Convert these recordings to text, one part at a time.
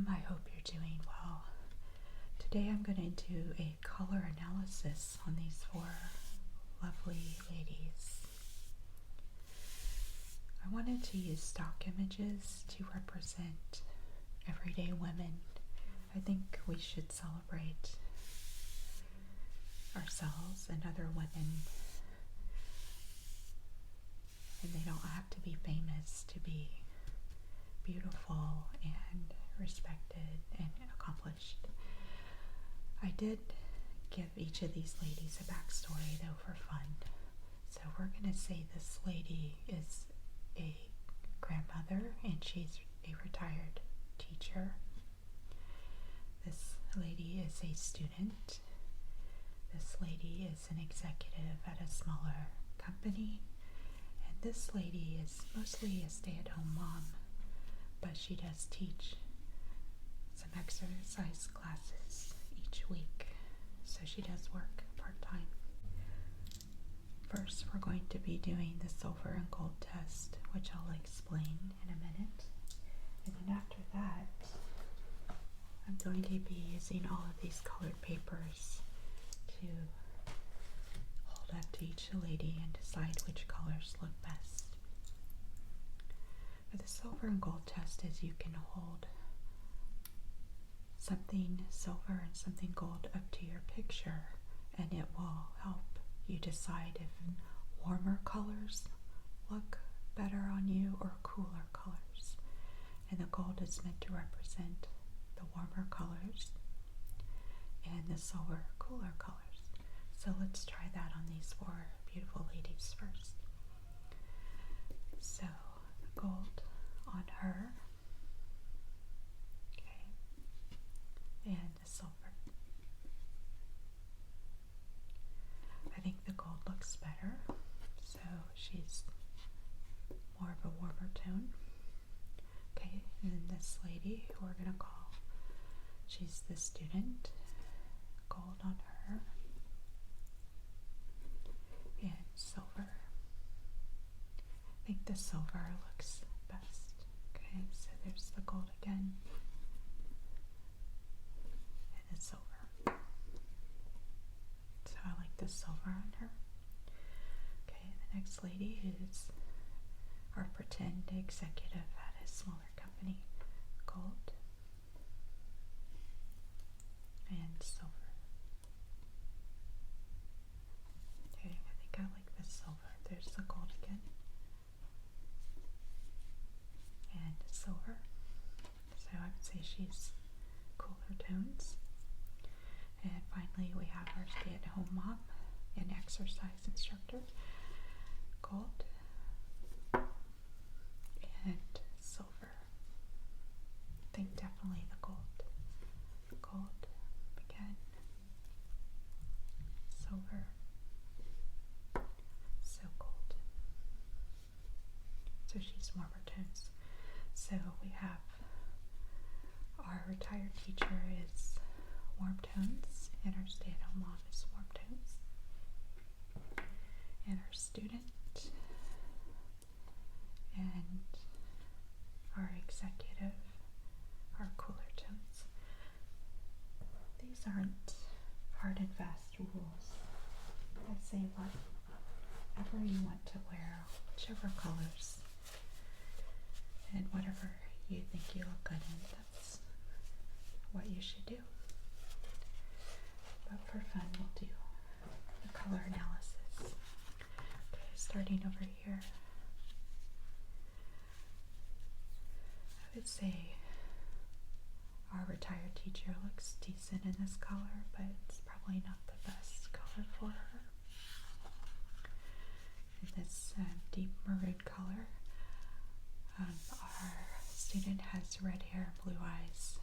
I hope you're doing well. Today I'm going to do a color analysis on these four lovely ladies. I wanted to use stock images to represent everyday women. I think we should celebrate ourselves and other women, and they don't have to be famous to be beautiful and respected and accomplished. I did give each of these ladies a backstory though for fun. So we're going to say this lady is a grandmother and she's a retired teacher. This lady is a student. This lady is an executive at a smaller company. And this lady is mostly a stay-at-home mom, but she does teach some exercise classes each week, so she does work part-time. First, we're going to be doing the silver and gold test, which I'll explain in a minute. And then after that, I'm going to be using all of these colored papers to hold up to each lady and decide which colors look best. For the silver and gold test is you can hold something silver and something gold up to your picture, and it will help you decide if warmer colors look better on you or cooler colors. And the gold is meant to represent the warmer colors and the silver cooler colors. So let's try that on these four beautiful ladies first. So the gold on her, okay, and the silver. I think the gold looks better, so she's more of a warmer tone. Okay, and then this lady, who we're going to call, she's the student, gold on her, and silver. I think the silver looks best. Okay, so there's the gold again, and the silver. So I like the silver on her. Okay, the next lady is our pretend executive at a smaller company, gold and silver. Okay, I think I like the silver. There's the gold again. And silver. So I would say she's cooler tones. And finally we have our stay-at-home mom and exercise instructor, gold and silver. I think definitely the gold. Gold again. Silver. So gold. So she's warmer tones. So we have our retired teacher is warm tones, and our stay-at-home mom is warm tones, and our student and our executive are cooler tones. These aren't hard and fast rules. I say whatever you want to wear, whichever colors, and whatever you think you look good in, that's what you should do. But for fun, we'll do the color analysis. Okay, starting over here, I would say our retired teacher looks decent in this color, but it's probably not the best color for her. In this deep maroon color, our student has red hair and blue eyes,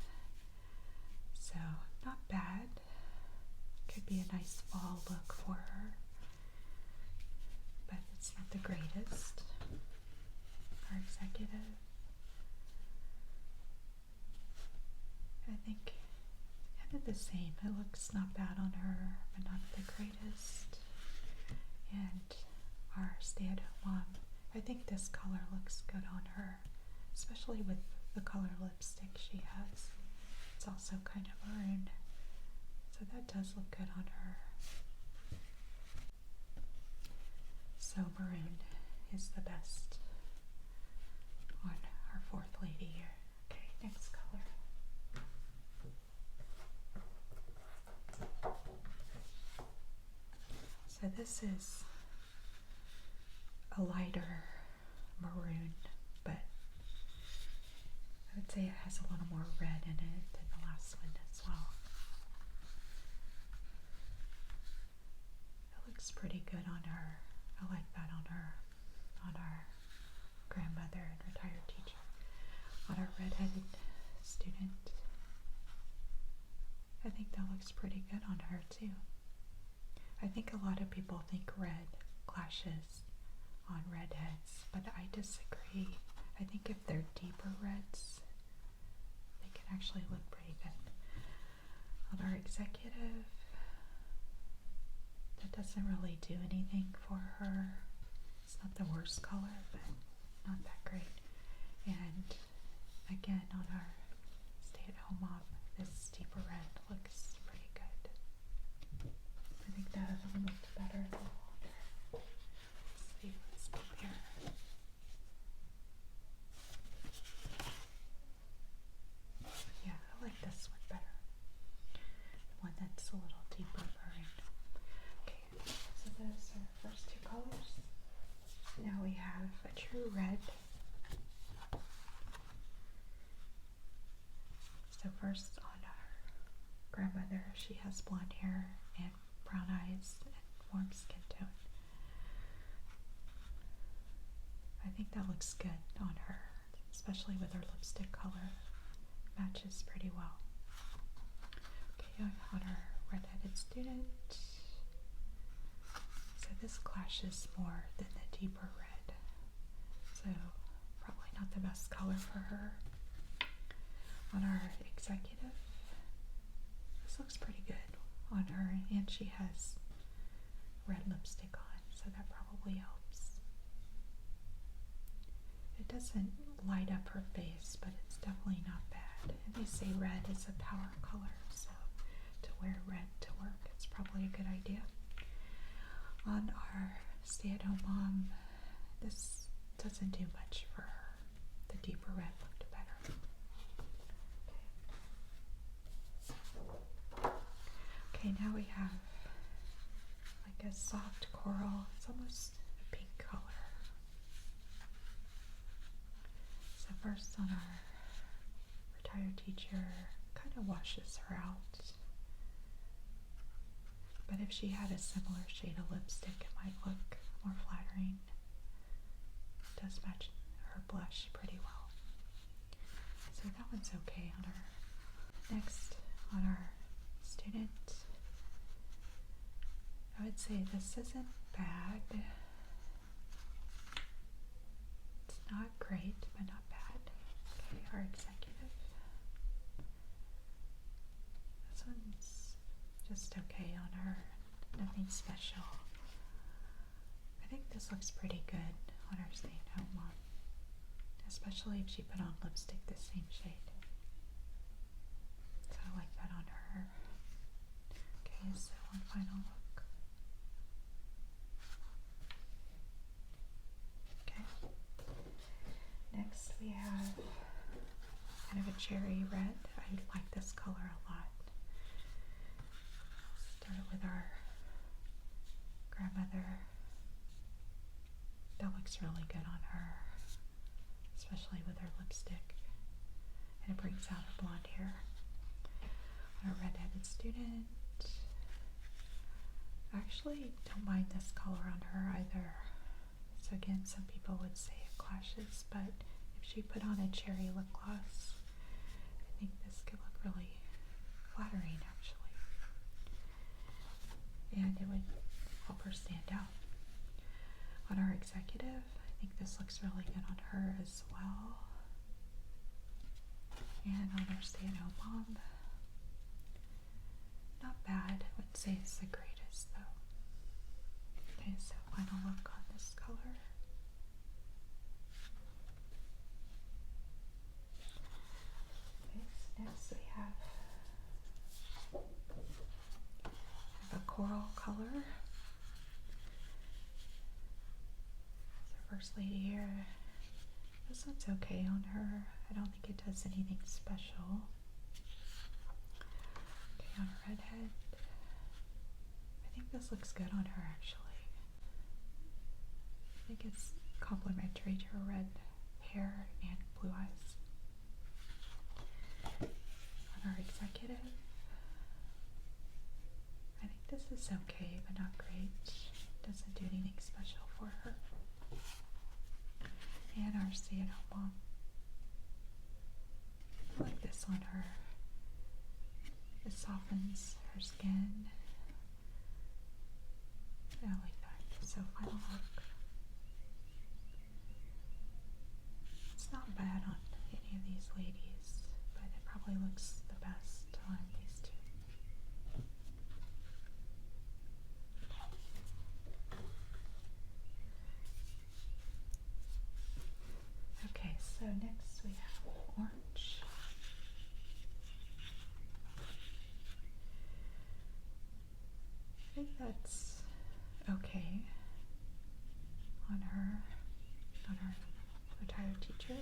so not bad. Could be a nice fall look for her, but it's not the greatest. Our executive, I think kind of the same. It looks not bad on her, but not the greatest. And our stay-at-home mom, I think this color looks good on her, especially with the color lipstick she has. it's also kind of maroon. So that does look good on her. So maroon is the best on our fourth lady here. Okay, next color. So this is a lighter maroon, but I would say it has a little more red in it than the last one as well. It looks pretty good on her. I like that on her, on our grandmother and retired teacher. On our redheaded student, I think that looks pretty good on her too. I think a lot of people think red clashes on redheads, but I disagree. I think if they're deeper reds, they can actually look pretty good. On our executive, that doesn't really do anything for her. It's not the worst color, but not that great. And again, on our stay-at-home mom, this deeper red looks pretty good. I think that other one looked better than the other. Let's see, let's compare. Yeah, I like this one better. The one that's a little deeper maroon. Okay, so those are the first two colors. Now we have a true red. So first on our grandmother, she has blonde hair and brown eyes and warm skin tone. I think that looks good on her, especially with her lipstick color. Matches pretty well. Okay, on our redheaded student. So this clashes more than the deeper red. So probably not the best color for her. On our executive, this looks pretty good on her, and she has red lipstick on, so that probably helps. It doesn't light up her face, but it's definitely not bad. And they say red is a power color, so to wear red to work, it's probably a good idea. On our stay-at-home mom, this doesn't do much for her. The deeper red looked better. Okay, now we have like a soft coral. It's almost a pink color. So first on our retired teacher, kind of washes her out. But if she had a similar shade of lipstick, it might look more flattering. It does match her blush pretty well. So that one's okay on her. Next, on our student, I would say this isn't bad. It's not great, but not bad. Okay, our executive. This one's just okay on her. Nothing special. I think this looks pretty good on our stay-at-home mom, especially if she put on lipstick the same shade. So I like that on her. Okay, so one final look. Okay. Next we have kind of a cherry red. I like this color a lot. Start with our grandmother. That looks really good on her, especially with her lipstick. And it brings out her blonde hair. On our redheaded student, I actually don't mind this color on her either. So again, some people would say it clashes, but if she put on a cherry lip gloss, I think this could look really flattering actually. And it would help her stand out. On our executive, I think this looks really good on her as well. And on our stay-at-home mom, not bad. I wouldn't say it's the greatest though. Okay, so final look on this color. Okay, so next we have First Lady here. This one's okay on her. I don't think it does anything special. Okay, on a redhead. I think this looks good on her actually. I think it's complementary to her red hair and blue eyes. On our executive, I think this is okay, but not great. Doesn't do anything special for her. And our stay-at-home mom. I like this on her. It softens her skin. I like that. So final look. It's not bad on any of these ladies, but it probably looks the best on these two. Okay, so next we have orange. I think that's okay on her retired teacher.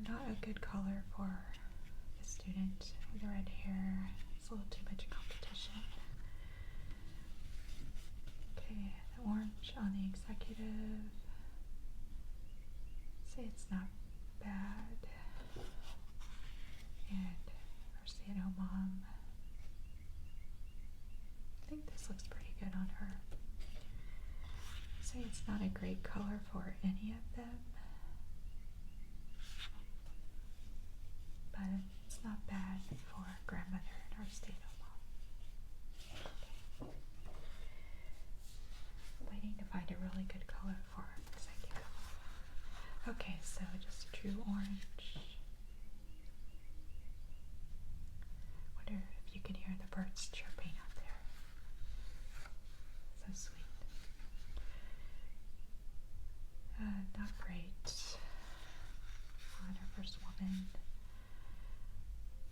Not a good color for the student with the red hair. It's a little too much competition. Okay, the orange on the executive. Say it's not bad. And our stay-at-home mom. I think this looks pretty good on her. Say it's not a great color for any of them, but it's not bad for grandmother and our stay-at-home mom. Waiting to find a really good color for executive. Okay, so just a true orange. Wonder if you can hear the birds chirping out there. So sweet. Not great on our first woman.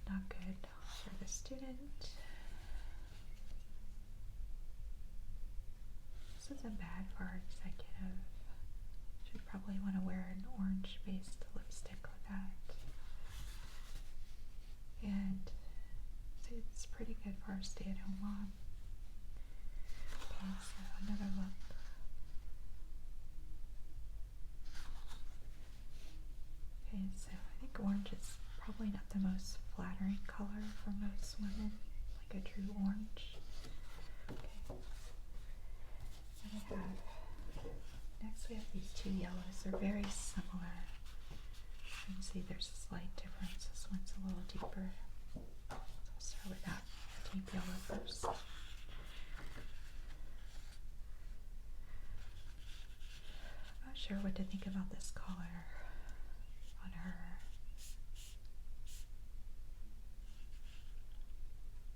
Not good for the student. This isn't bad for our executive. Should probably want to wear an orange-based lipstick with that. And see, it's pretty good for our stay-at-home mom. Okay, so another look. Okay, so I think orange is probably not the most flattering color for most women, like a true orange. Okay. Then we have, next we have these two yellows. They're very similar. You can see there's a slight difference. This one's a little deeper. So I'll start with that deep yellow first. I'm not sure what to think about this color on her.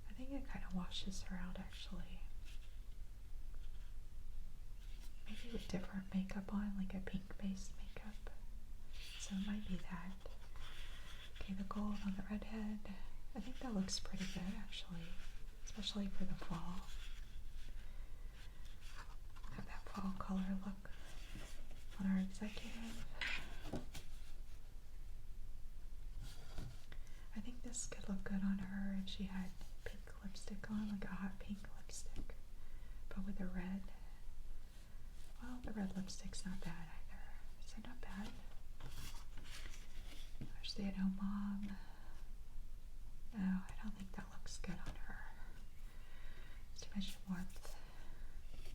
I think it kind of washes her out actually. Maybe with different makeup on, like a pink based makeup. So it might be that. Okay, the gold on the redhead. I think that looks pretty good actually, especially for the fall. Have that fall color look on our executive. I think this could look good on her if she had pink lipstick on, like a hot pink lipstick, but with a red. Well, the red lipstick's not bad either. So not bad. Our stay-at-home mom. No, I don't think that looks good on her. It's too much warmth.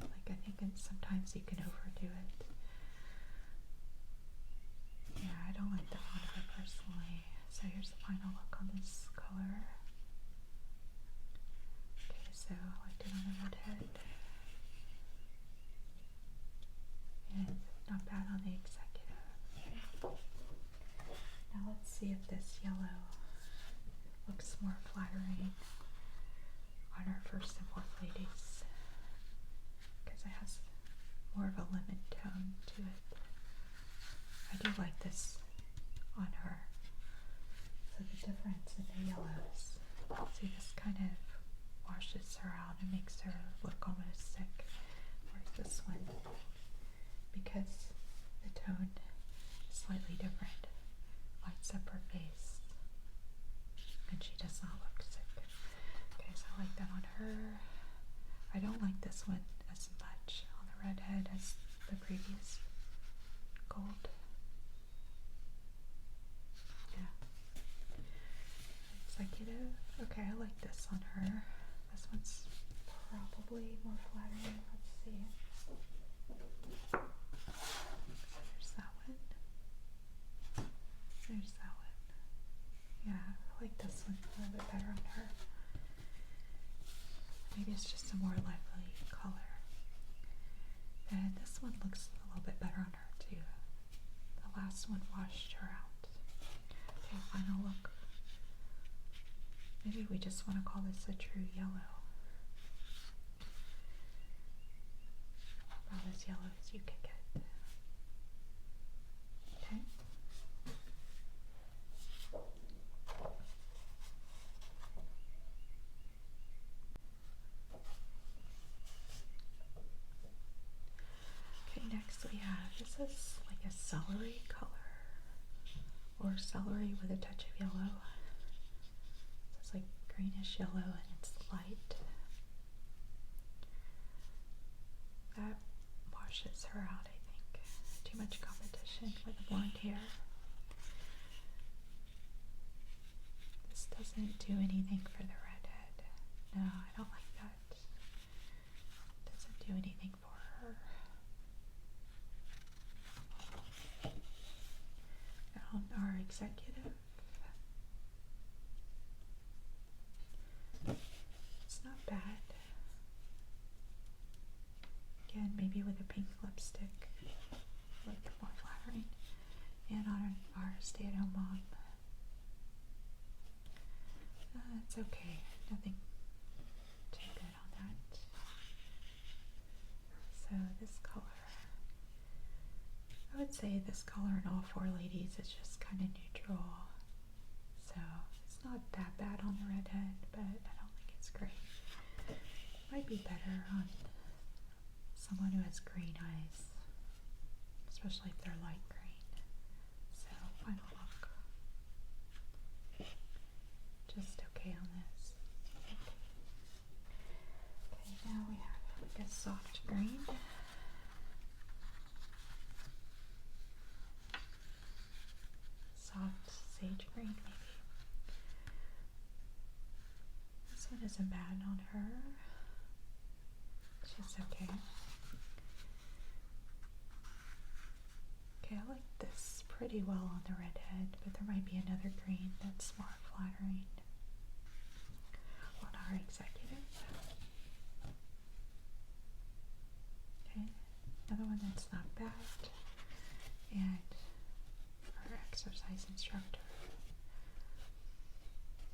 Like I think sometimes you can overdo it. Yeah, I don't like that on her personally. So here's the final look on this color. Okay, so I liked it on the redhead. And not bad on the executive. Now let's see if this yellow looks more flattering on our first and fourth ladies, because it has more of a lemon tone to it. I do like this on her. So the difference in the yellows, see, this kind of washes her out and makes her look almost sick, whereas this one because the tone is slightly different. Lights up her face. And she does not look sick. Okay, so I like that on her. I don't like this one as much on the redhead as the previous gold. Yeah. Executive. Okay, I like this on her. This one's probably more flattering. Let's see. There's that one. There's that one. Yeah, I like this one a little bit better on her. Maybe it's just a more lively color. And this one looks a little bit better on her too. The last one washed her out. Okay, final look. Maybe we just want to call this a true yellow. About as yellow as you can get. Okay. Okay, next we have, this is like a celery color, or celery with a touch of yellow. It's like greenish yellow and it's light. That washes her out, I think. Too much competition with the blonde hair. This doesn't do anything for the redhead. No, I don't like that. Doesn't do anything for her. On our executive, it's not bad. Again, maybe with a pink lipstick, like more flattering. And on our stay-at-home mom, it's okay. Nothing too good on that. So this color, I would say this color in all four ladies is just kind of neutral. So it's not that bad on the redhead, but I don't think it's great. Might be better on someone who has green eyes, especially if they're light green. So final look. Just okay on this. Okay, now we have like a soft green. Soft sage green, maybe. This one isn't bad on her. She's okay. Okay, I like this pretty well on the redhead, but there might be another green that's more flattering on our executive. Okay, another one that's not bad. And our exercise instructor.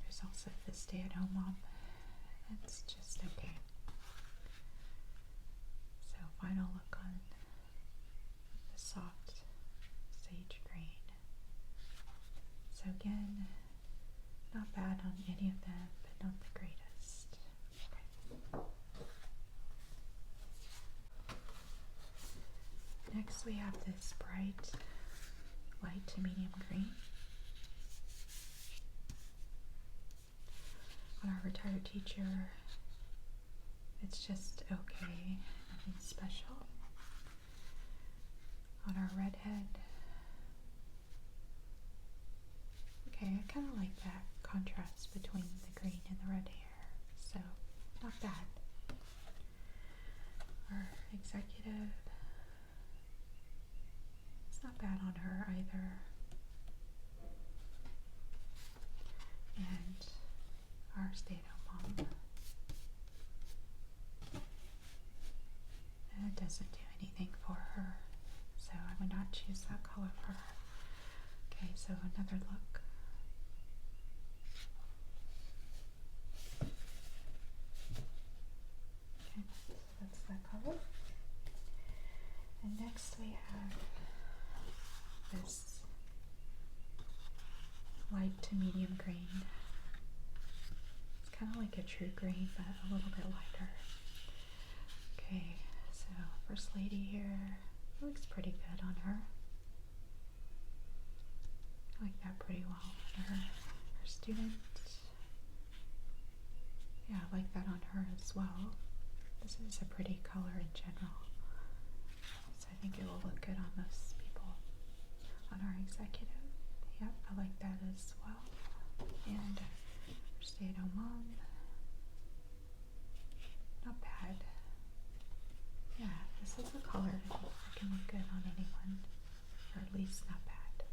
There's also the stay-at-home mom. That's just okay. So final look on the soft sage green. So again, not bad on any of them, but not the greatest. Okay. Next we have this bright light to medium green. On our retired teacher, it's just okay, nothing special. On our redhead, okay, I kind of like that contrast between the green and the red hair, so not bad. Our executive, it's not bad on her either. And our stay-at-home mom, and it doesn't do anything for her, so I would not choose that color for her. Okay, so another look. Okay, so that's that color. And next we have this light to medium green. It's kind of like a true green, but a little bit lighter. Okay, so first lady here, I would looks pretty good on her. I like that pretty well on her student. Yeah, I like that on her as well. This is a pretty color in general. So I think it will look good on most people. On our executive, yep, I like that as well. And our stay-at-home mom, not bad. Yeah, this is a color that can look good on anyone, or at least not bad.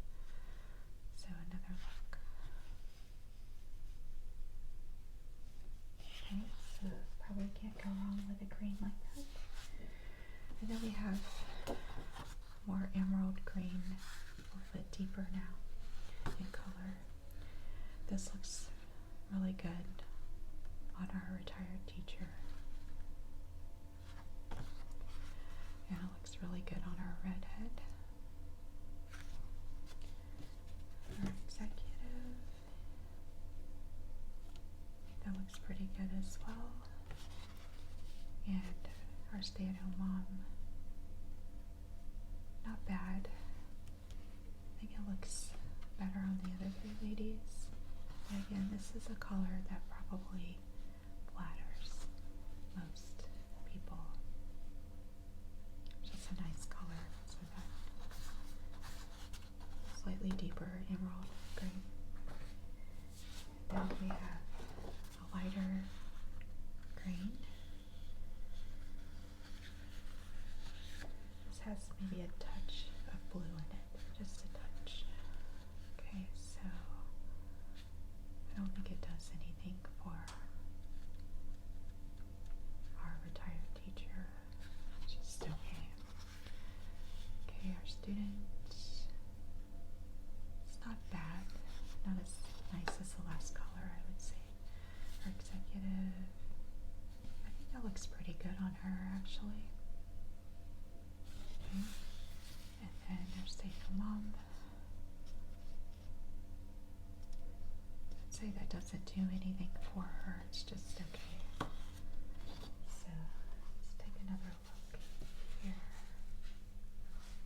So another look. Okay, so probably can't go wrong with a green like that. And then we have more emerald green, a little bit deeper now in color. This looks really good on our retired teacher. And it looks really good on our redhead. Our executive. That looks pretty good as well. And our stay-at-home mom. Not bad. I think it looks better on the other three ladies. But again, this is a color that probably flatters most people. Just a nice color. So that slightly deeper emerald green. Then we have a lighter green. This has maybe a touch of blue in it, just a touch. Okay, so I don't think it does anything for our retired teacher. Just okay. Okay, our students. It's not bad. Not as nice as the last color, I would say. Our executive. I think that looks pretty good on her, actually. Okay. And then our stay-at-home mom. I'd say that doesn't do anything for her. It's just okay. So let's take another look here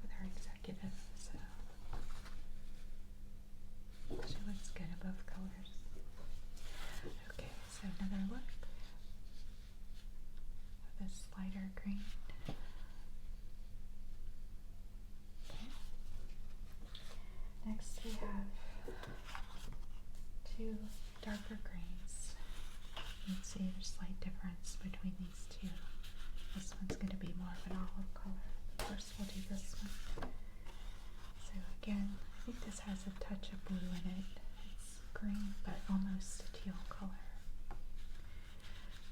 with our executive. So she looks good above colors. Okay, so another look of this lighter green. Okay. Next we have two darker greens. You can see there's a slight difference between these two. This one's going to be more of an olive color. First we'll do this one. So again, I think this has a touch of blue in it. It's green, but almost a teal color.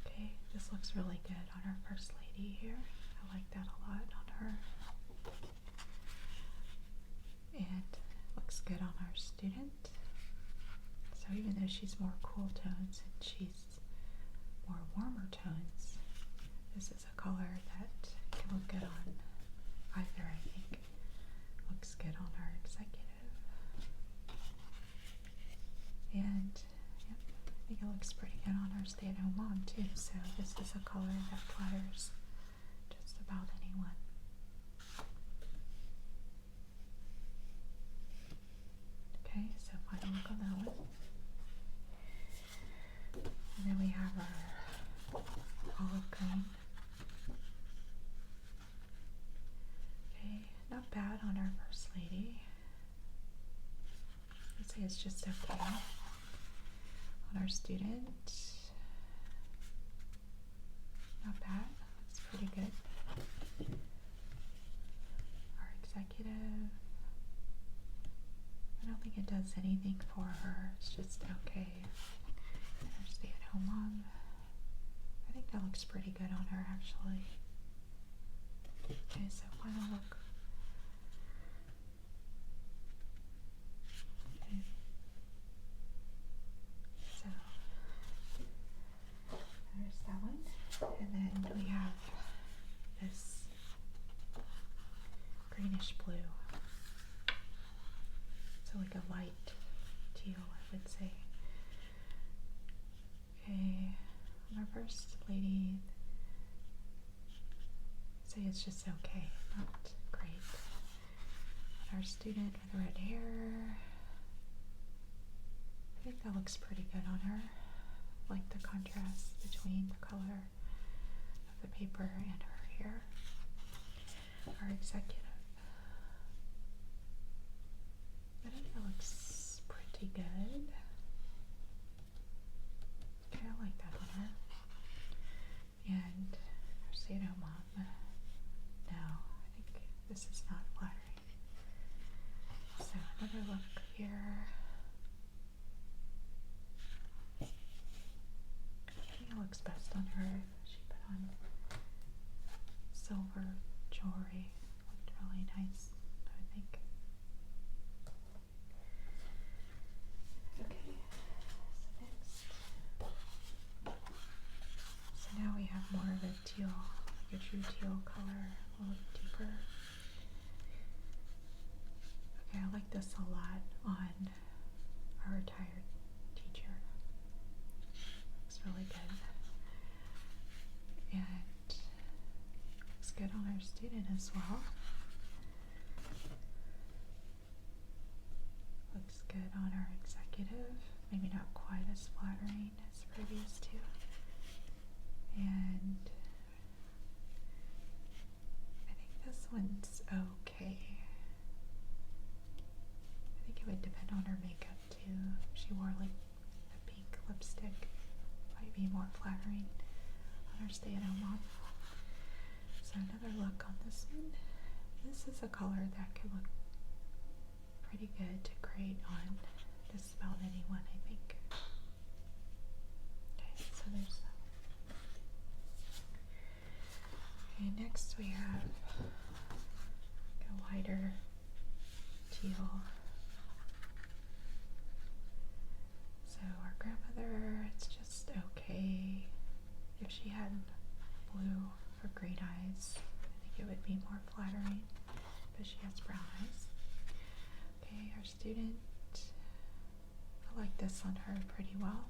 Okay, this looks really good on our first lady here. I like that a lot on her. And looks good on our student. So even though she's more cool tones and she's more warmer tones, this is a color that can look good on either, I think. Looks good on our executive. And yep, I think it looks pretty good on our stay-at-home mom too. So this is a color that flatters just about anyone. Okay, so final look on that one. And then we have our olive green. Okay, not bad on our first lady. I'd say it's just okay. On our student, not bad. It's pretty good. Our executive, I don't think it does anything for her. It's just okay. And our stay-at-home mom, I think that looks pretty good on her, actually. Okay, so final look. Okay. So there's that one. And then we have this greenish blue. So like a light teal, I would say. Okay, on our first lady, say it's just okay, not great. our student with red hair. I think that looks pretty good on her. Like the contrast between the color of the paper and her hair. Our executive. I think that looks pretty good. Okay, I like that on her. And our stay-at-home mom. No, I think this is not flattering. So another look here. I think it looks best on her. She put on silver jewelry. Looked really nice, I think. Okay, so next. So now we have more of a teal, like a true teal color, a little deeper. Okay, I like this a lot on our retired teacher. Looks really good. And looks good on our student as well. Looks good on our executive. Maybe not quite as flattering as previous two. And I think this one's okay. I think it would depend on her makeup too. If she wore like a pink lipstick, might be more flattering on her stay-at-home mom. So another look on this one. This is a color that could look pretty good to grade on just about anyone, I think. Okay, so there's that. Okay, next we have a lighter teal. So our grandmother, it's just okay. If she had blue or green eyes, I think it would be more flattering, but she has brown eyes. Okay, our student, I like this on her pretty well.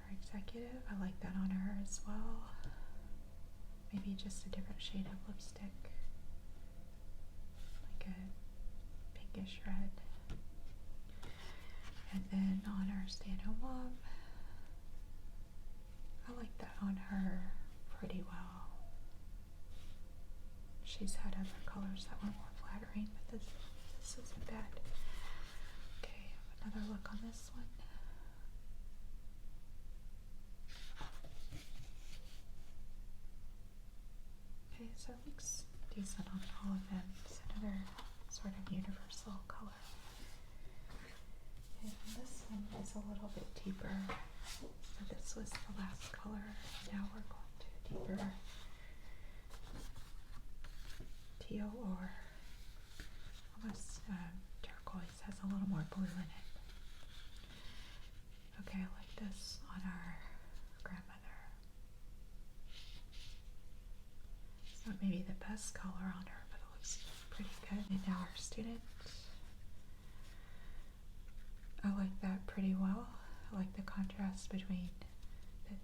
Our executive, I like that on her as well. Maybe just a different shade of lipstick, like a pinkish red. And then on our stay-at-home mom, I like that on her pretty well. She's had other colors that were more flattering, but this isn't bad. Okay, another look on this one. Okay, so it looks decent on all of them. It's another sort of universal color. And this one is a little bit deeper. So this was the last color. Now we're going to a deeper teal or almost turquoise. Has a little more blue in it. Okay, I like this on our grandmother. It's not maybe the best color on her, but it looks pretty good. And now our student. I like that pretty well. I like the contrast between the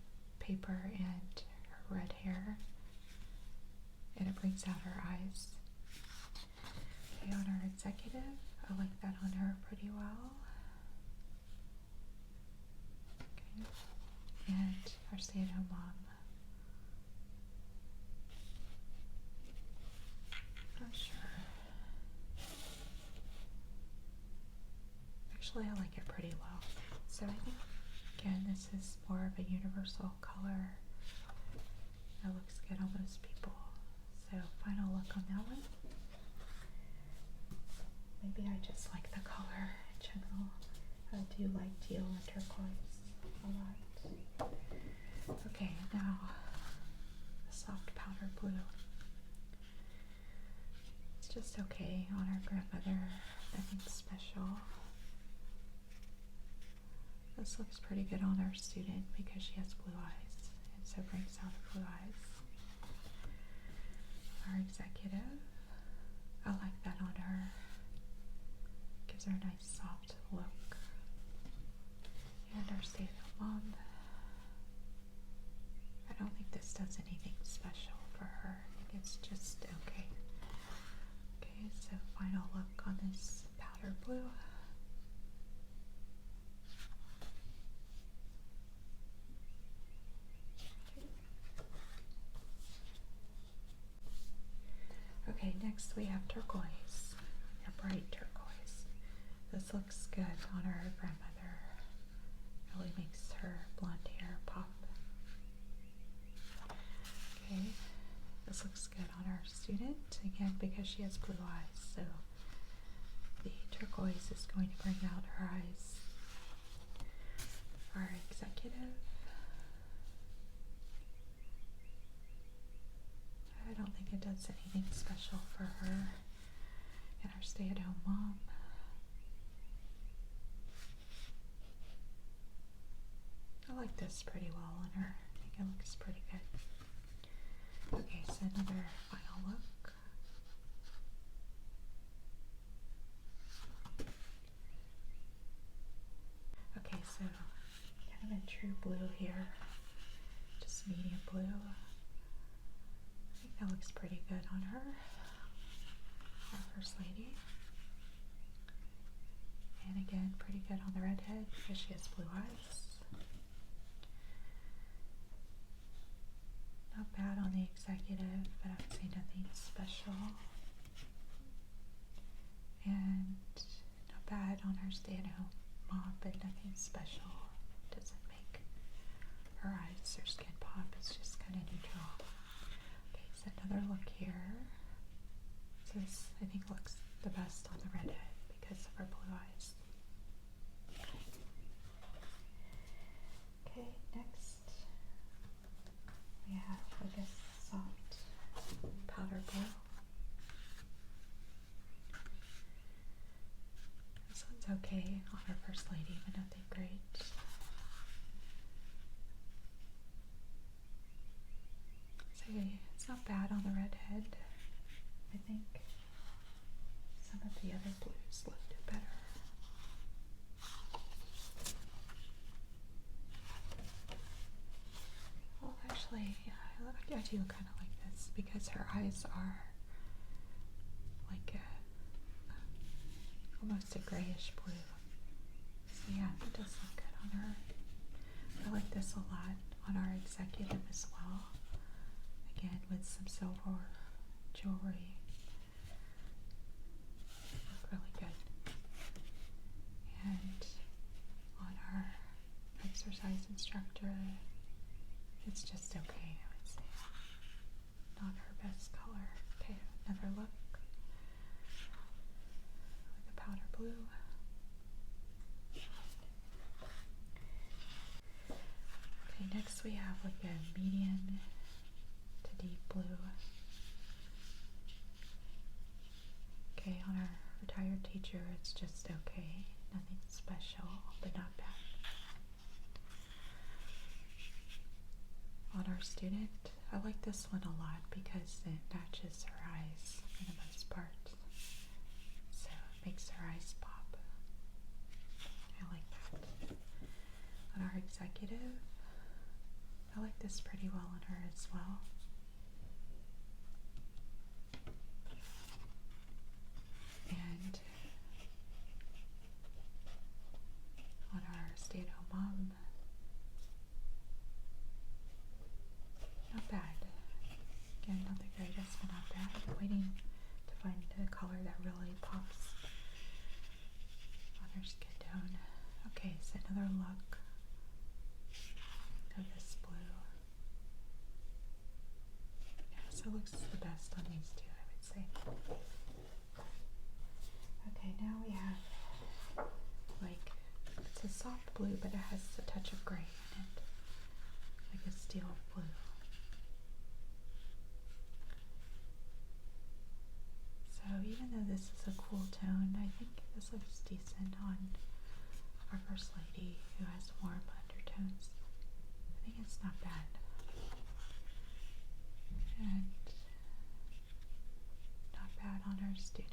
paper and her red hair. And it brings out her eyes. Okay, on our executive, I like that on her pretty well. Okay, and our stay-at-home mom. Not sure. Actually, I like it pretty well. So I think, again, this is more of a universal color that looks good on most people. So final look on that one. Maybe I just like the color in general. I do like teal and turquoise a lot. Okay, now the soft powder blue. It's just okay on our grandmother. Nothing special. This looks pretty good on our student because she has blue eyes, and so brings out her blue eyes. Our executive, I like that on her. Gives her a nice soft look. And our stay-at-home mom, I don't think this does anything special for her. I think it's just okay. blue. Okay, next we have turquoise, a bright turquoise. This looks good on our grandmother. Really makes her blonde hair pop. Okay, this looks good on our student, again because she has blue eyes, so the turquoise is going to bring out her eyes. Our executive, I don't think it does anything special for her. And our stay-at-home mom, I like this pretty well on her. I think it looks pretty good. Okay, so another final look. Okay, so kind of a true blue here, just medium blue. I think that looks pretty good on her, our First Lady. And again, pretty good on the redhead because she has blue eyes. Not bad on the executive, but I would say nothing special. And not bad on her stay-at-home mom, but nothing special. Doesn't make her eyes or skin pop. It's just kind of neutral. Okay, so another look here. So this, I think, looks the best on the redhead because of her blue eyes. Okay, next we have like a soft powder blue. This one's okay on our First Lady, but nothing great. So it's not bad on the redhead. I think some of the other blues looked better. Well, actually, yeah, I do kind of like this because her eyes are like almost a grayish blue. So yeah, it does look good on her. I like this a lot on our executive as well. Again, with some silver jewelry. Look really good. And on our exercise instructor, it's just okay, I would say. Not her best color. Okay, another look with the powder blue. Okay, next we have like a medium to deep blue. Okay, on our retired teacher, it's just okay. Nothing special, but not bad. On our student, I like this one a lot because it matches her eyes for the most part. So it makes her eyes pop. I like that. On our executive, I like this pretty well on her as well. And on our stay-at-home mom, not bad. Again, not the greatest, but not bad. I'm waiting to find a color that really pops on her skin tone. Okay, so another look of this blue. Yeah, so it looks the best on these two, I would say. Okay, now we have like, it's a soft blue, but it has a touch of gray in it, like a steel blue. So even though this is a cool tone, I think this looks decent on our First Lady who has warm undertones. I think it's not bad. And not bad on our student.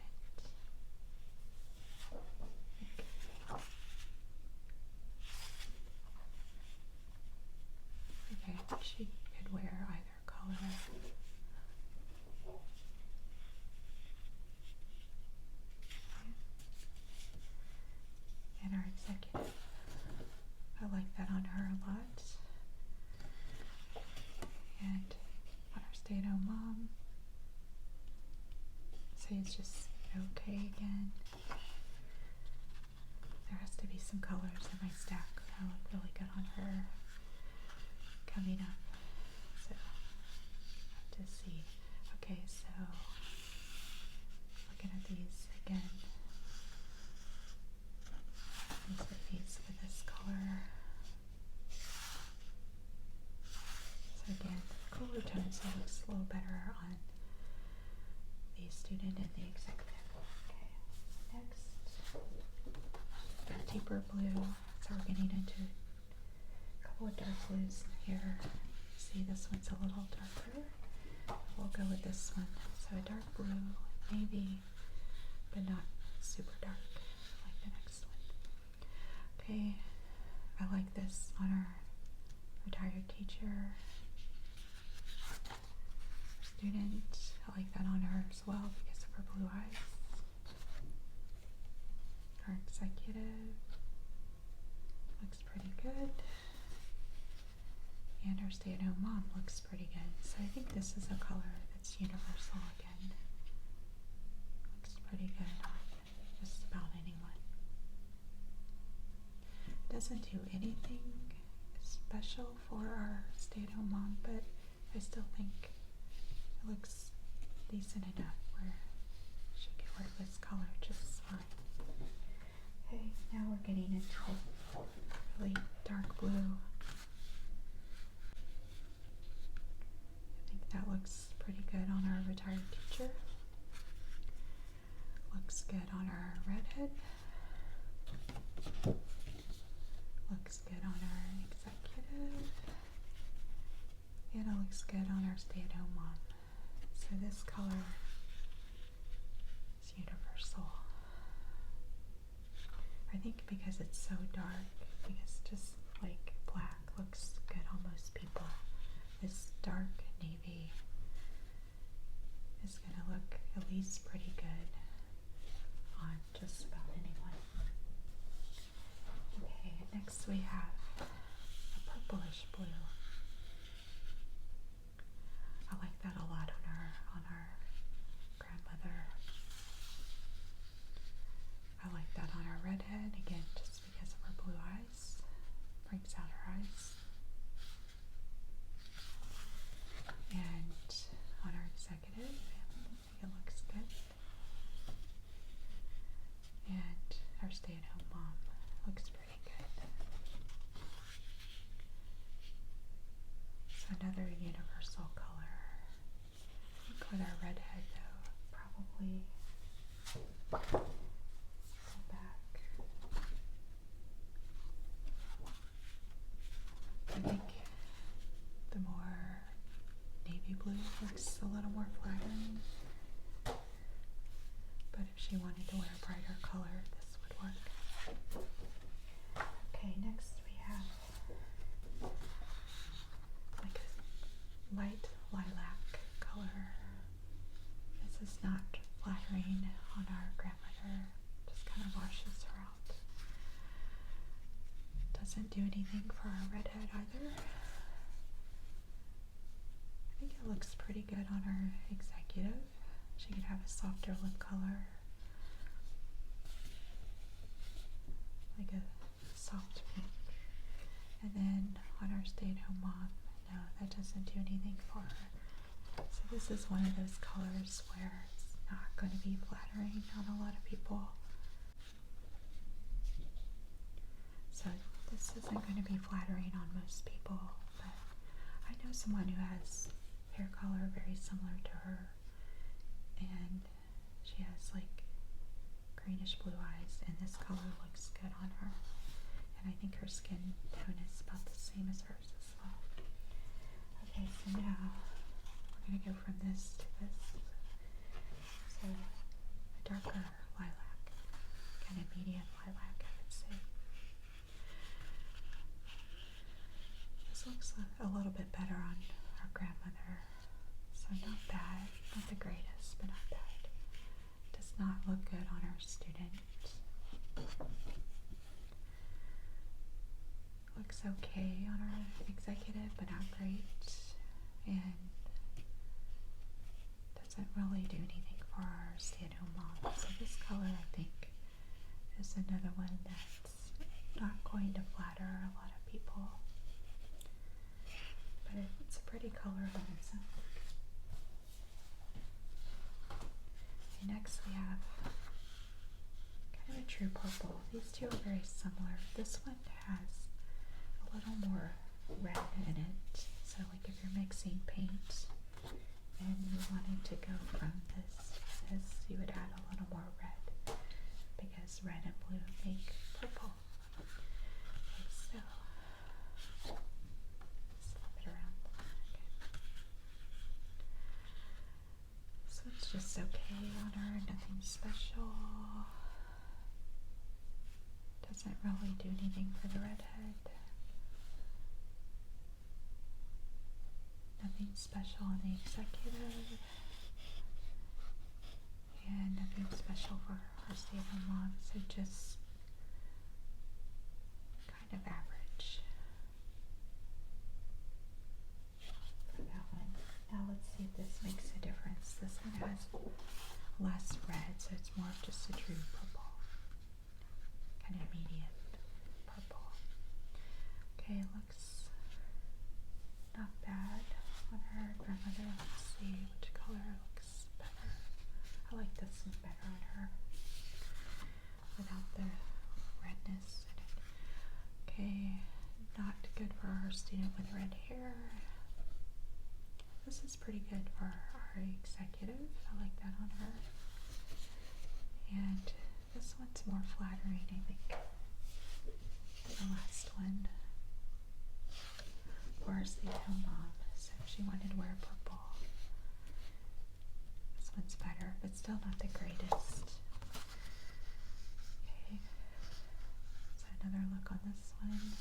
Okay, I think she could wear either color. say it's just okay again. There has to be some colors in my stack that look really good on her coming up. So, I have to see. Okay, so looking at these again. These babies with this color. So again, cooler tones, so it looks a little better on the student and the executive. Okay, next, a deeper blue. So we're getting into a couple of dark blues here. See, this one's a little darker. We'll go with this one. So a dark blue, maybe, but not super dark like the next one. Okay, I like this on our retired teacher. Student, I like that on her as well because of her blue eyes. Our executive looks pretty good. And our stay-at-home mom looks pretty good. So I think this is a color that's universal again. Looks pretty good on just about anyone. Doesn't do anything special for our stay-at-home mom, but I still think it looks decent enough where she could wear this color just fine. Okay, now we're getting into really dark blue. I think that looks pretty good on our retired teacher. Looks good on our redhead. Looks good on our executive. And it looks good on our stay-at-home mom. So this color is universal. I think because it's so dark, because just like black looks good on most people, this dark navy is going to look at least pretty good on just about anyone. Okay, next we have a purplish blue. I like that a lot on our grandmother. I like that on our redhead, again, just because of her blue eyes. Brings out her eyes. And on our executive, I think it looks good. And our stay-at-home mom looks pretty good. So another universal color. I think with our redhead though, probably go back. I think the more navy blue looks a little more flattering. But if she wanted to wear a brighter color, this would work. Okay, next we have like a light lilac color. This is not flattering on our grandmother, just kind of washes her out. Doesn't do anything for our redhead either. I think it looks pretty good on our executive. She could have a softer lip color, like a soft pink. And then on our stay-at-home mom, no, that doesn't do anything for her. So this is one of those colors where it's not going to be flattering on a lot of people. So this isn't going to be flattering on most people, but I know someone who has hair color very similar to her, and she has like greenish blue eyes, and this color looks good on her. And I think her skin tone is about the same as hers as well. Okay, so now we're going to go from this to this. So a darker lilac, kind of medium lilac, I would say. This looks a little bit better on our grandmother. So not bad, not the greatest, but not bad. Does not look good on our student. Looks okay on our executive, but not great. And doesn't really do anything for our stay-at-home mom. So this color, I think, is another one that's not going to flatter a lot of people, but it's a pretty color on its own. Okay, next we have kind of a true purple. These two are very similar. This one has a little more red in it, so like if you're mixing paint and you wanted to go from this to this, you would add a little more red, because red and blue make purple. Okay, so slap it around. Okay. So it's just okay on her, nothing special. Doesn't really do anything for the redhead. Nothing special on the executive. And nothing special for our stay-at-home mom, so just kind of average for that one. Now let's see if this makes a difference. This one has less red, so it's more of just a true purple. Kind of medium purple. Okay, looks not bad on her grandmother. Let's see which color looks better. I like this one better on her without the redness in it. Okay, not good for our student with red hair. This is pretty good for our executive. I like that on her. And this one's more flattering, I think, than the last one for our stay-at-home mom. So if she wanted to wear purple, this one's better, but still not the greatest. Okay, so another look on this one.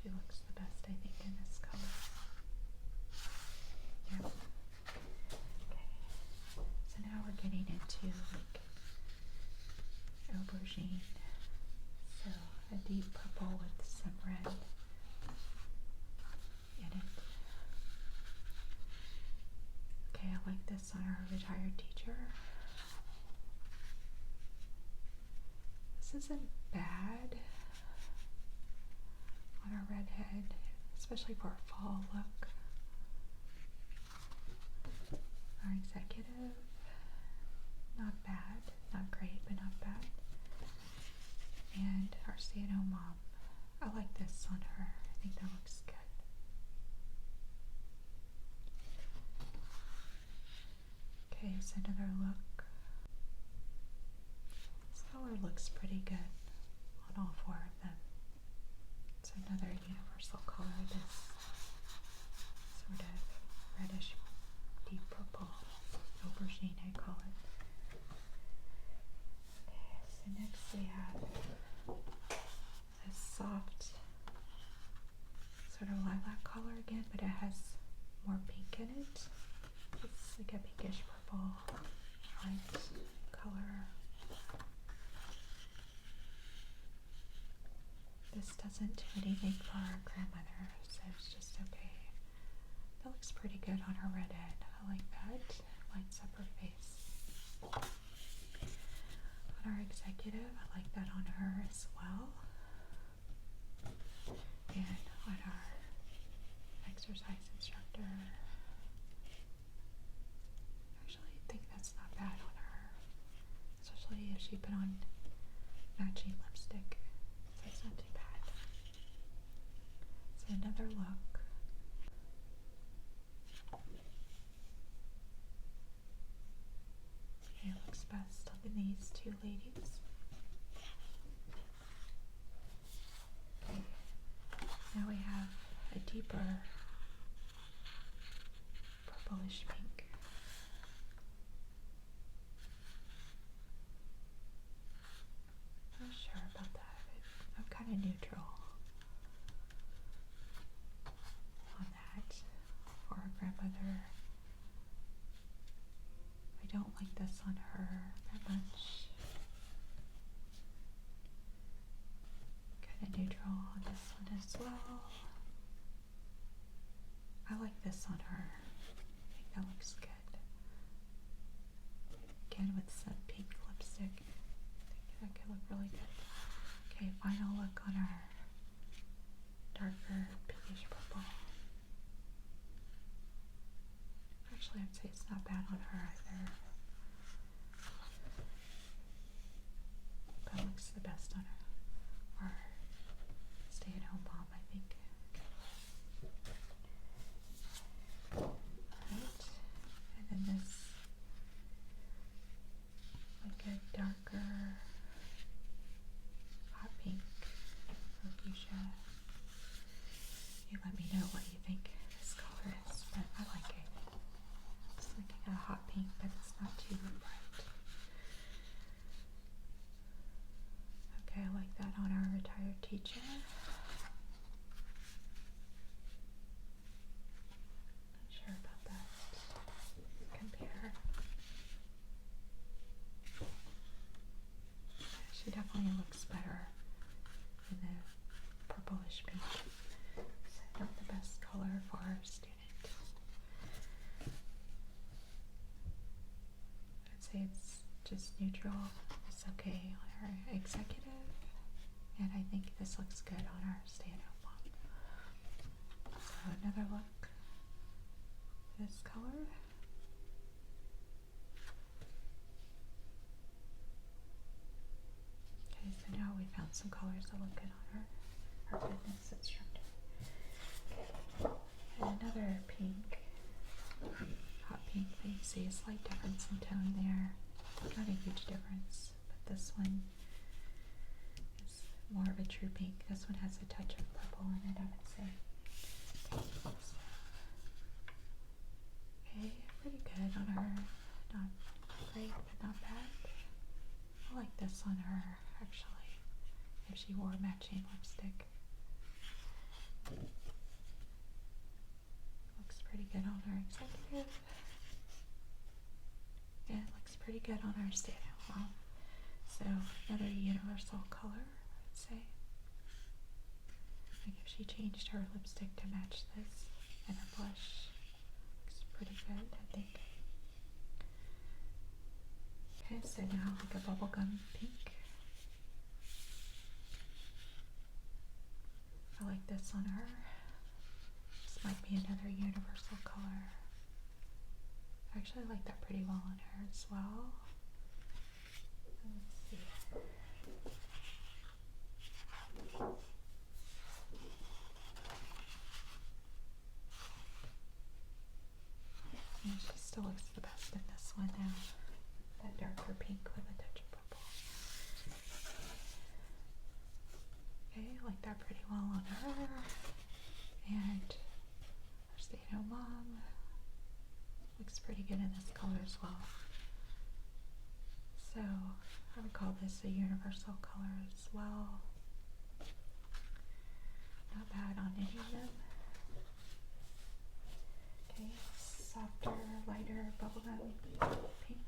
She looks the best, I think, in this color. Yep. Okay, so now we're getting into like aubergine. So a deep purple with some red in it. Okay, I like this on our retired teacher. This isn't bad on our redhead, especially for a fall look. Our executive, not bad, not great, but not bad. And our stay-at-home mom, I like this on her. I think that looks good. Okay, so another look. This color looks pretty good on all four of them. It's another universal color, this sort of reddish deep purple aubergine, I call it. Okay, so next we have this soft sort of lilac color again, but it has more pink in it. It's like a pinkish purple light color. This doesn't do anything for our grandmother, so it's just okay. That looks pretty good on her redhead. I like that. Lights up her face. On our executive, I like that on her as well. And on our exercise instructor, actually I think that's not bad on her, especially if she put on matching lipstick. So it's not too bad. So another look. Okay, looks best on these two ladies. Okay, now we have a deeper purplish pink. Not sure about that. I'm kind of neutral on that for our grandmother. I don't like this on her that much, because kind of neutral on this one as well. I like this on her. I think that looks good. Again with some pink lipstick. I think that could look really good. Okay, final look on our darker pinkish purple. Actually, I'd say it's not bad on her either. But it looks the best on our stay-at-home mom, I think. Alright, and then this, like a darker hot pink or fuchsia. You let me know what you think this color is, but I like it. It's like a hot pink, but it's not too bright. Okay, I like that on our retired teacher. Not sure about that. Compare. She definitely looks better in the purplish pink. So not the best color for our student. I'd say it's just neutral. It's okay on our executive. And I think this looks good on our stay-at-home mom. So another look. This color. Okay, so now we found some colors that look good on our fitness instructor. And another pink, hot pink, but you see a slight difference in tone there. Not a huge difference, but this one is more of a true pink. This one has a touch of purple in it, I would say. Okay, pretty good on her. Not great, but not bad. I like this on her, actually, if she wore matching lipstick. Looks pretty good on our executive. And it looks pretty good on our stay-at-home mom. So another universal color, I'd say. Like if she changed her lipstick to match this and her blush, looks pretty good, I think. Okay, so now like a bubblegum pink. I like this on her. This might be another universal color. I actually like that pretty well on her as well. Let's see. And she still looks the best in this one now. That darker pink with a touch of purple. Okay, I like that pretty well on her. And our stay-at-home mom looks pretty good in this color as well. So I would call this a universal color as well. Not bad on any of them. Okay, softer, lighter bubblegum pink.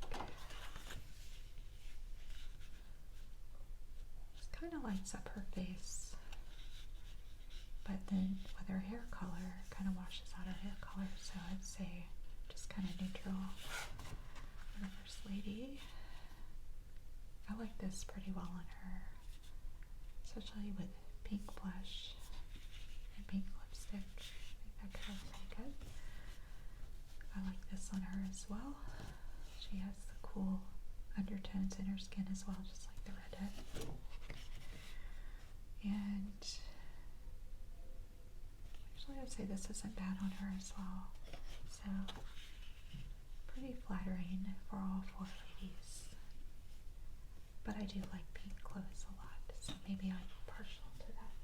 Just kind of lights up her face. But then with her hair color, kind of washes out her hair color. So I'd say just kind of neutral for the First Lady. I like this pretty well on her, especially with pink blush and pink lipstick. I think that could look pretty good. I like this on her as well. She has the cool undertones in her skin as well, just like the redhead. And actually I'd say this isn't bad on her as well. So pretty flattering for all four ladies. But I do like pink clothes a lot, so maybe I'm partial to that.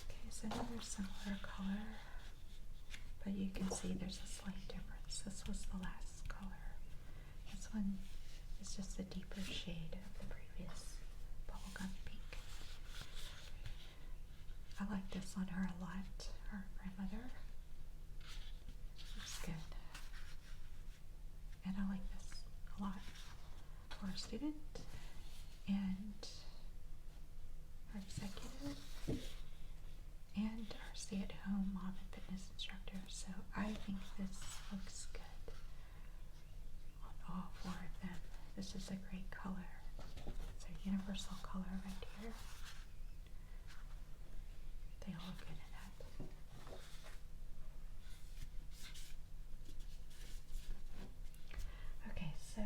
Okay, so another similar color, but you can see there's a slight difference. This was the last color. This one is just a deeper shade of the previous bubblegum pink. I like this on her a lot, her grandmother. Looks good. And I like this a lot for a student. And stay-at-home mom and fitness instructor. So I think this looks good on all four of them. This is a great color. It's a universal color right here. They all look good in that. Okay, so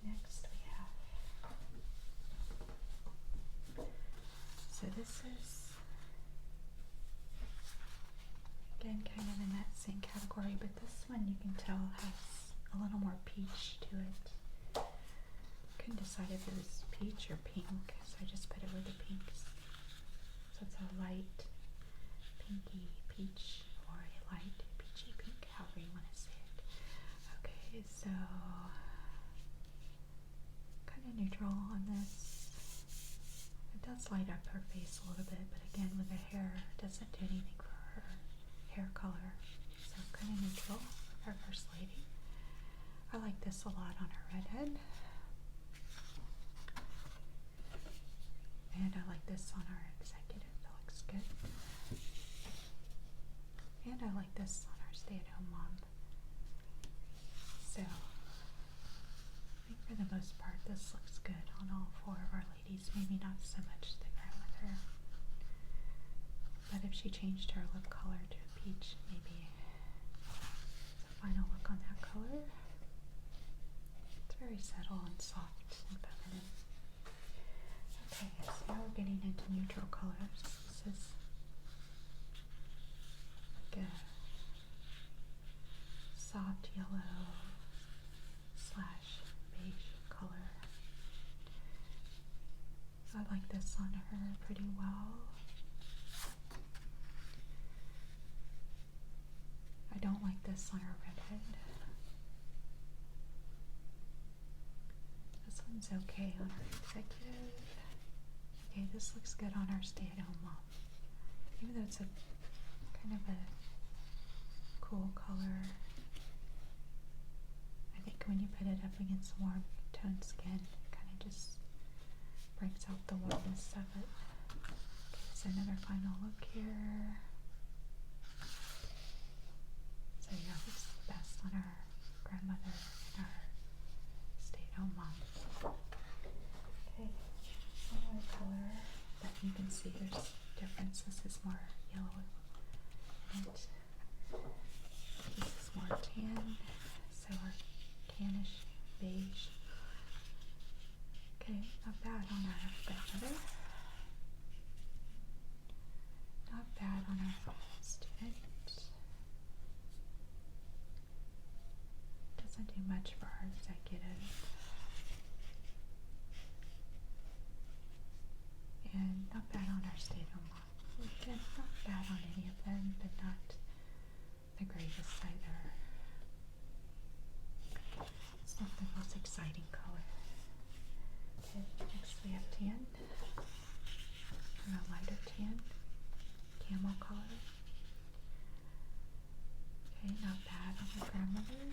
next we have, so this is, again, kind of in that same category, but this one you can tell has a little more peach to it. Couldn't decide if it was peach or pink, so I just put it with the pinks. So it's a light pinky peach or a light peachy pink, however you want to say it. Okay, so kind of neutral on this. It does light up her face a little bit, but again with the hair, it doesn't do anything for her hair color. So kind of neutral for our first lady. I like this a lot on her redhead. And I like this on our executive. That looks good. And I like this on our stay-at-home mom. So I think for the most part this looks good on all four of our ladies. Maybe not so much the grandmother. But if she changed her lip color to a peach, maybe it's a final look on that color. It's very subtle and soft and feminine. Okay, so now we're getting into neutral colors. This is like a soft yellow slash beige color. I like this on her pretty well. I don't like this on her redhead. This one's okay on her executive. Okay, this looks good on our stay-at-home mom. Even though it's a kind of a cool color, I think when you put it up against warm toned skin, it kind of just brings out the warmness of it. Okay, so another final look here. So yeah, this is the best on our grandmother and our stay-at-home mom. Okay. Another color that you can see there's difference. This is more yellow and this is more tan, so our tannish beige. Okay, not bad on our grandmother. Not bad on our student. Doesn't do much for our executive. And not bad on our stay-at-home mom. Again, not bad on any of them, but not the greatest either. It's not the most exciting color. Okay, next we have tan. And a lighter tan. Camel color. Okay, not bad on my grandmother.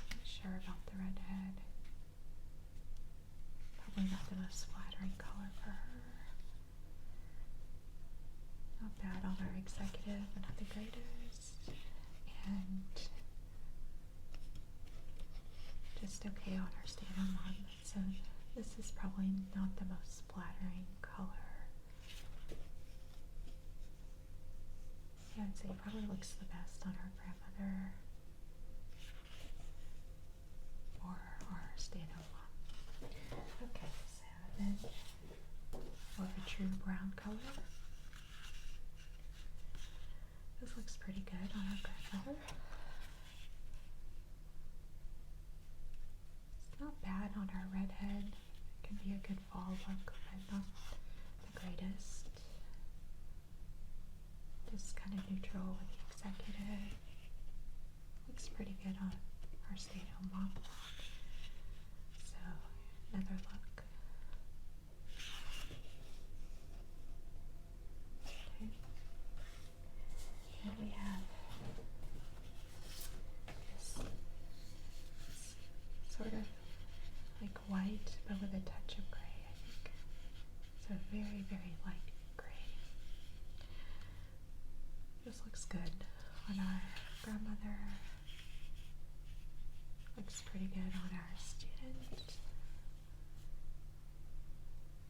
Not sure about the redhead. Probably not the most flattering color for her. Not bad on our executive, but not the greatest. And just okay on our stay-at-home mom. So this is probably not the most flattering color. Yeah, I'd say it probably looks the best on our grandmother or our stay-at-home mom. Okay, so then more of a true brown color. This looks pretty good on our grandmother. It's not bad on our redhead. It can be a good fall look, but not the greatest. Just kind of neutral with the executive. Looks pretty good on our stay-at-home mom. So another look. Okay. And we have this sort of like white, but with a touch of gray, I think. So very, very light gray. this looks good on our grandmother. Looks pretty good on our student.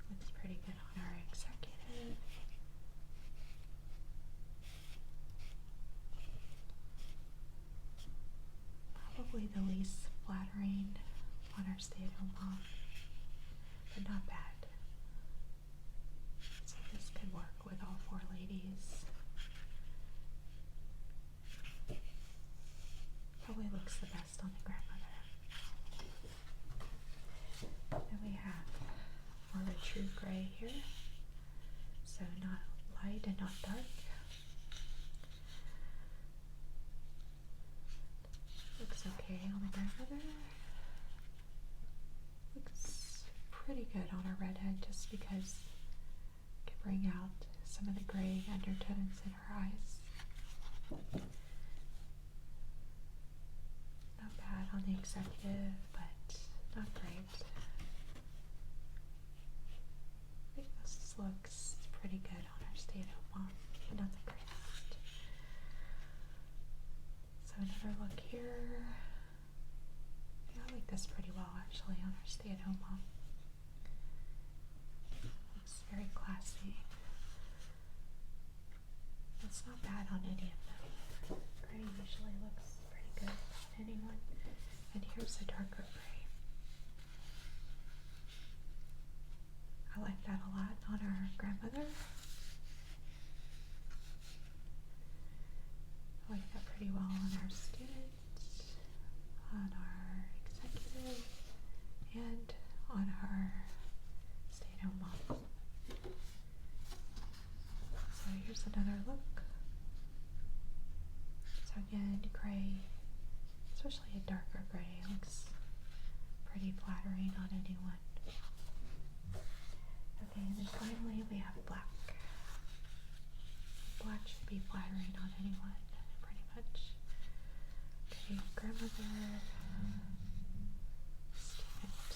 Looks pretty good on our executive. Probably the least flattering on our stay-at-home mom, but not bad. So this could work with all four ladies. Probably looks the best on the grandmother. Then we have more of a true gray here, so not light and not dark. Looks okay on the grandmother. Looks pretty good on our redhead just because it can bring out some of the gray undertones in her eyes. Not bad on the executive, but not great. I think this looks pretty good on our stay-at-home mom, but not the greatest. So another look here. Yeah, I like this pretty well actually on our stay-at-home mom. Looks very classy. It's not bad on any of them. Gray usually looks pretty good on anyone. And here's a darker gray. I like that a lot on our grandmother. I like that pretty well on our students, on our executive, and on our stay-at-home mom. So here's another look. So again, gray, especially a darker gray, looks pretty flattering on anyone. Okay, and then finally we have black. Black should be flattering on anyone, pretty much. Okay, grandmother, student,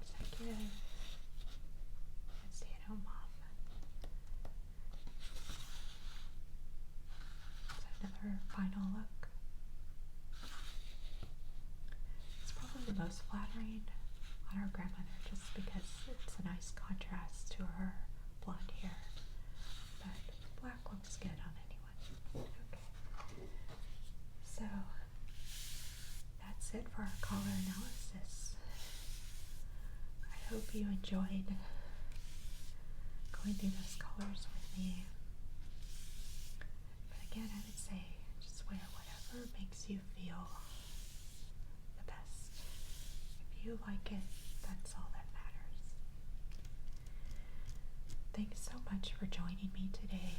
executive, and stay-at-home mom. So another final look. It's probably the most flattering on our grandmother just because it's a nice contrast to her blonde hair. But black looks good on anyone. Okay. So that's it for our color analysis. I hope you enjoyed going through those colors with me. But again, I would say just wear whatever makes you feel the best. If you like it, that's all that matters. Thanks so much for joining me today.